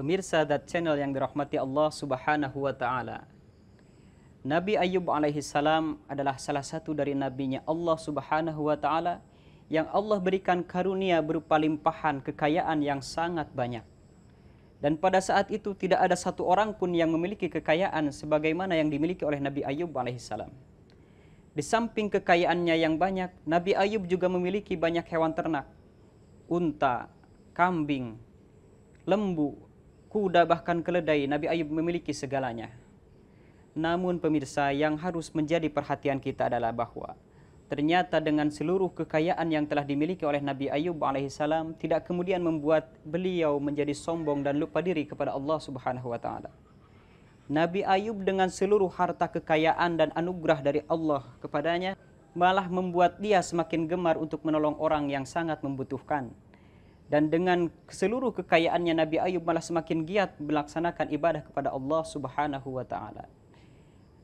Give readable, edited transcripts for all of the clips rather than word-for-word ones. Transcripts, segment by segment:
Pemirsa dat channel yang dirahmati Allah Subhanahu wa taala. Nabi Ayub alaihi salam adalah salah satu dari nabinya Allah Subhanahu wa taala yang Allah berikan karunia berupa limpahan kekayaan yang sangat banyak. Dan pada saat itu tidak ada satu orang pun yang memiliki kekayaan sebagaimana yang dimiliki oleh Nabi Ayub alaihi salam. Di samping kekayaannya yang banyak, Nabi Ayub juga memiliki banyak hewan ternak, unta, kambing, lembu, kuda, bahkan keledai. Nabi Ayub memiliki segalanya. Namun pemirsa, yang harus menjadi perhatian kita adalah bahwa ternyata dengan seluruh kekayaan yang telah dimiliki oleh Nabi Ayub alaihissalam tidak kemudian membuat beliau menjadi sombong dan lupa diri kepada Allah Subhanahu wa taala. Nabi Ayub dengan seluruh harta kekayaan dan anugerah dari Allah kepadanya malah membuat dia semakin gemar untuk menolong orang yang sangat membutuhkan. Dan dengan seluruh kekayaannya Nabi Ayub malah semakin giat melaksanakan ibadah kepada Allah Subhanahu wa taala.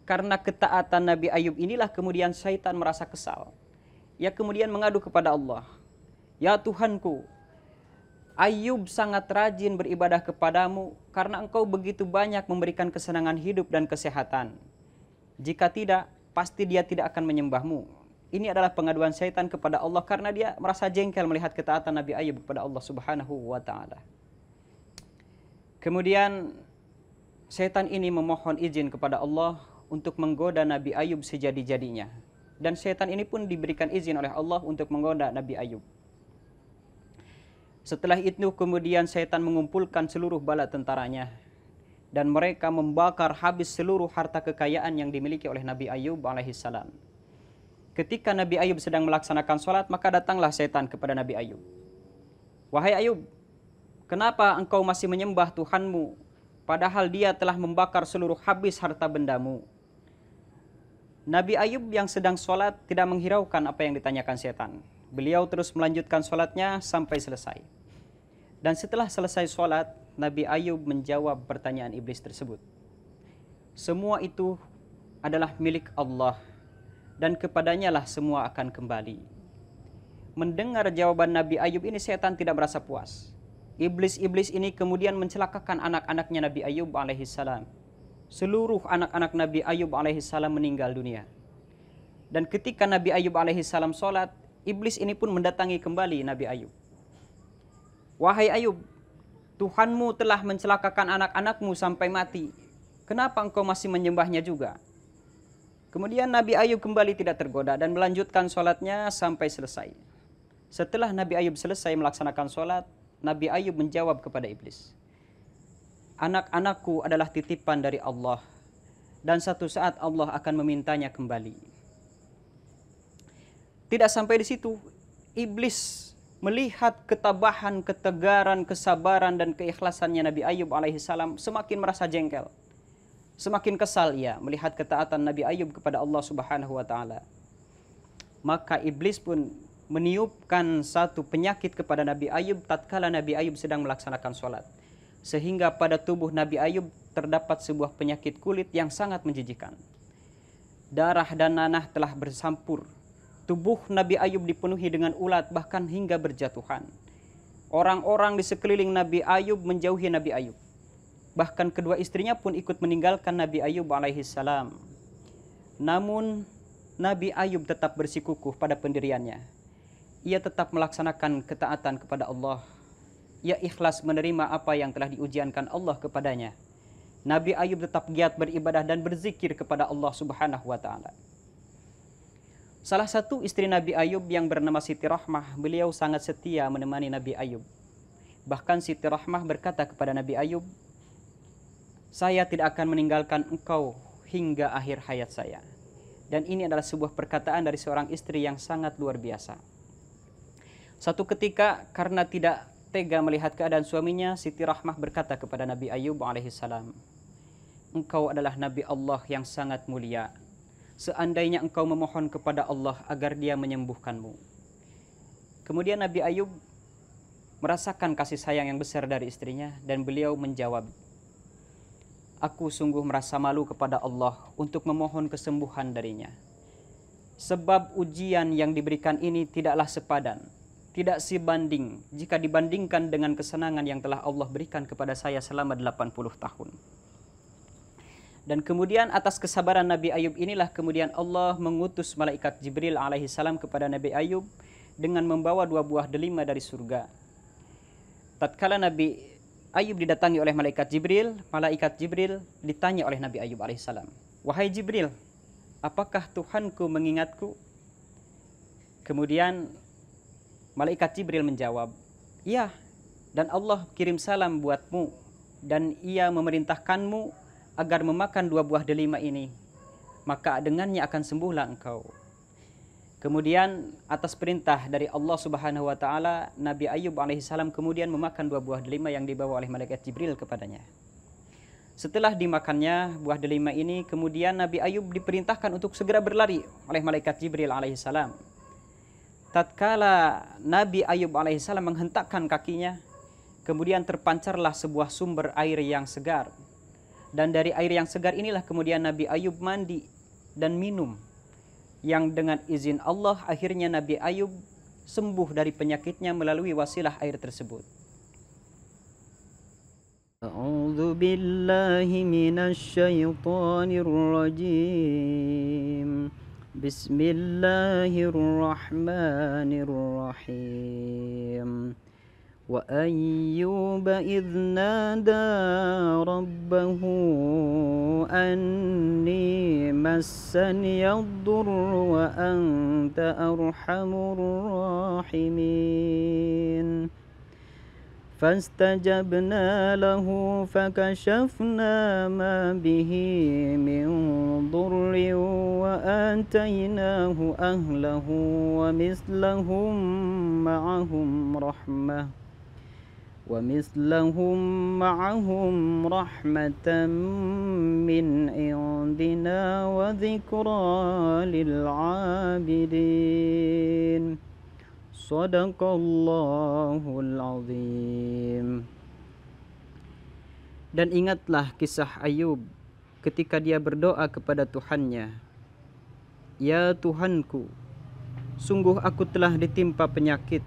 Karena ketaatan Nabi Ayub inilah kemudian syaitan merasa kesal. Ia kemudian mengadu kepada Allah, "Ya Tuhanku, Ayub sangat rajin beribadah kepadamu karena engkau begitu banyak memberikan kesenangan hidup dan kesehatan. Jika tidak, pasti dia tidak akan menyembahmu." Ini adalah pengaduan syaitan kepada Allah karena dia merasa jengkel melihat ketaatan Nabi Ayub kepada Allah Subhanahu wa taala. Kemudian syaitan ini memohon izin kepada Allah untuk menggoda Nabi Ayub sejadi-jadinya. Dan syaitan ini pun diberikan izin oleh Allah untuk menggoda Nabi Ayub. Setelah itu kemudian syaitan mengumpulkan seluruh bala tentaranya dan mereka membakar habis seluruh harta kekayaan yang dimiliki oleh Nabi Ayub alaihissalam. Ketika Nabi Ayub sedang melaksanakan sholat, maka datanglah setan kepada Nabi Ayub. "Wahai Ayub, kenapa engkau masih menyembah Tuhanmu, padahal dia telah membakar seluruh habis harta bendamu?" Nabi Ayub yang sedang sholat tidak menghiraukan apa yang ditanyakan setan. Beliau terus melanjutkan sholatnya sampai selesai. Dan setelah selesai sholat, Nabi Ayub menjawab pertanyaan iblis tersebut. Semua itu adalah milik Allah, dan kepadanya lah semua akan kembali. Mendengar jawaban Nabi Ayub ini, setan tidak merasa puas. Iblis-iblis ini kemudian mencelakakan anak-anaknya Nabi Ayub alaihissalam. Seluruh anak-anak Nabi Ayub alaihissalam meninggal dunia. Dan ketika Nabi Ayub alaihissalam sholat, iblis ini pun mendatangi kembali Nabi Ayub. "Wahai Ayub, Tuhanmu telah mencelakakan anak-anakmu sampai mati. Kenapa engkau masih menyembahnya juga?" Kemudian Nabi Ayub kembali tidak tergoda dan melanjutkan sholatnya sampai selesai. Setelah Nabi Ayub selesai melaksanakan sholat, Nabi Ayub menjawab kepada iblis, "Anak-anakku adalah titipan dari Allah, dan satu saat Allah akan memintanya kembali." Tidak sampai di situ, iblis melihat ketabahan, ketegaran, kesabaran, dan keikhlasannya Nabi Ayub alaihissalam semakin merasa jengkel. Semakin kesal ia melihat ketaatan Nabi Ayub kepada Allah Subhanahu wa taala. Maka iblis pun meniupkan satu penyakit kepada Nabi Ayub tatkala Nabi Ayub sedang melaksanakan sholat. Sehingga pada tubuh Nabi Ayub terdapat sebuah penyakit kulit yang sangat menjijikkan. Darah dan nanah telah bersampur. Tubuh Nabi Ayub dipenuhi dengan ulat bahkan hingga berjatuhan. Orang-orang di sekeliling Nabi Ayub menjauhi Nabi Ayub. Bahkan kedua istrinya pun ikut meninggalkan Nabi Ayub alaihissalam. Namun Nabi Ayub tetap bersikukuh pada pendiriannya. Ia tetap melaksanakan ketaatan kepada Allah. Ia ikhlas menerima apa yang telah diujiankan Allah kepadanya. Nabi Ayub tetap giat beribadah dan berzikir kepada Allah Subhanahu wa taala. Salah satu istri Nabi Ayub yang bernama Siti Rahmah, beliau sangat setia menemani Nabi Ayub. Bahkan Siti Rahmah berkata kepada Nabi Ayub, "Saya tidak akan meninggalkan engkau hingga akhir hayat saya." Dan ini adalah sebuah perkataan dari seorang istri yang sangat luar biasa. Satu ketika karena tidak tega melihat keadaan suaminya, Siti Rahmah berkata kepada Nabi Ayub alaihissalam, "Engkau adalah Nabi Allah yang sangat mulia. Seandainya engkau memohon kepada Allah agar dia menyembuhkanmu." Kemudian Nabi Ayub merasakan kasih sayang yang besar dari istrinya dan beliau menjawab, "Aku sungguh merasa malu kepada Allah untuk memohon kesembuhan darinya. Sebab ujian yang diberikan ini tidaklah sepadan tidak sebanding jika dibandingkan dengan kesenangan yang telah Allah berikan kepada saya selama 80 tahun. Dan kemudian atas kesabaran Nabi Ayub inilah kemudian Allah mengutus malaikat Jibril alaihi salam kepada Nabi Ayub dengan membawa 2 buah delima dari surga. Tatkala Nabi Ayub didatangi oleh malaikat Jibril ditanya oleh Nabi Ayub alaihissalam, "Wahai Jibril, apakah Tuhanku mengingatku?" Kemudian malaikat Jibril menjawab, "Iya, dan Allah kirim salam buatmu, dan ia memerintahkanmu agar memakan 2 buah delima ini, maka dengannya akan sembuhlah engkau." Kemudian atas perintah dari Allah Subhanahu wa taala, Nabi Ayub alaihissalam kemudian memakan 2 buah delima yang dibawa oleh malaikat Jibril kepadanya. Setelah dimakannya buah delima ini, kemudian Nabi Ayub diperintahkan untuk segera berlari oleh malaikat Jibril alaihissalam. Tatkala Nabi Ayub alaihissalam menghentakkan kakinya, kemudian terpancarlah sebuah sumber air yang segar. Dan dari air yang segar inilah kemudian Nabi Ayub mandi dan minum, yang dengan izin Allah akhirnya Nabi Ayub sembuh dari penyakitnya melalui wasilah air tersebut. A'udzu billahi minasy syaithanir rajim. Bismillahirrahmanirrahim. وأيوب إذ نادى ربه أني مسني الضر وأنت أرحم الراحمين فاستجبنا له فكشفنا ما به من ضر وآتيناه أهله ومثلهم معهم رحمة من عندنا وذكرى للعابدين Sadaqallahul azim. Dan ingatlah kisah Ayub ketika dia berdoa kepada Tuhannya, "Ya Tuhanku, sungguh aku telah ditimpa penyakit,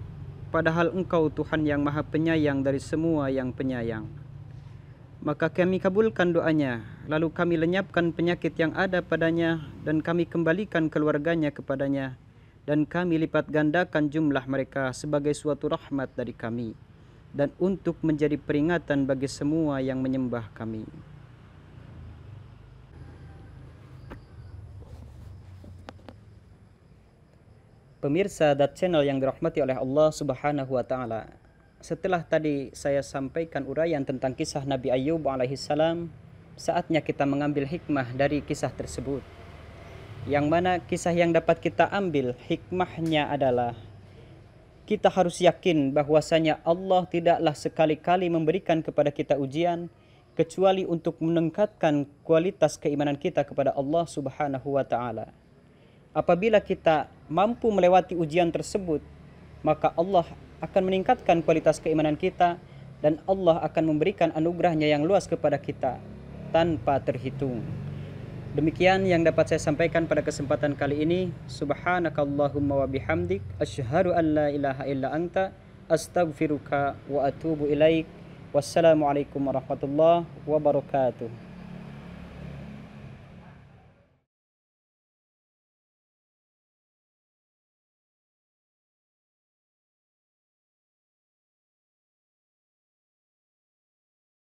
padahal Engkau Tuhan yang Maha Penyayang dari semua yang penyayang." Maka kami kabulkan doanya, lalu kami lenyapkan penyakit yang ada padanya, dan kami kembalikan keluarganya kepadanya, dan kami lipat gandakan jumlah mereka sebagai suatu rahmat dari kami, dan untuk menjadi peringatan bagi semua yang menyembah kami. Pemirsa Dat Channel yang dirahmati oleh Allah Subhanahu wa taala, setelah tadi saya sampaikan uraian tentang kisah Nabi Ayub alaihissalam, saatnya kita mengambil hikmah dari kisah tersebut. Yang mana kisah yang dapat kita ambil hikmahnya adalah kita harus yakin bahwasanya Allah tidaklah sekali-kali memberikan kepada kita ujian kecuali untuk meningkatkan kualitas keimanan kita kepada Allah Subhanahu wa taala. Apabila kita mampu melewati ujian tersebut, maka Allah akan meningkatkan kualitas keimanan kita, dan Allah akan memberikan anugerahnya yang luas kepada kita tanpa terhitung. Demikian yang dapat saya sampaikan pada kesempatan kali ini. Subhanakallahumma wa bihamdik, asyhadu an la ilaha illa anta, astaghfiruka wa atubu ilaik. Wassalamualaikum warahmatullahi wabarakatuh.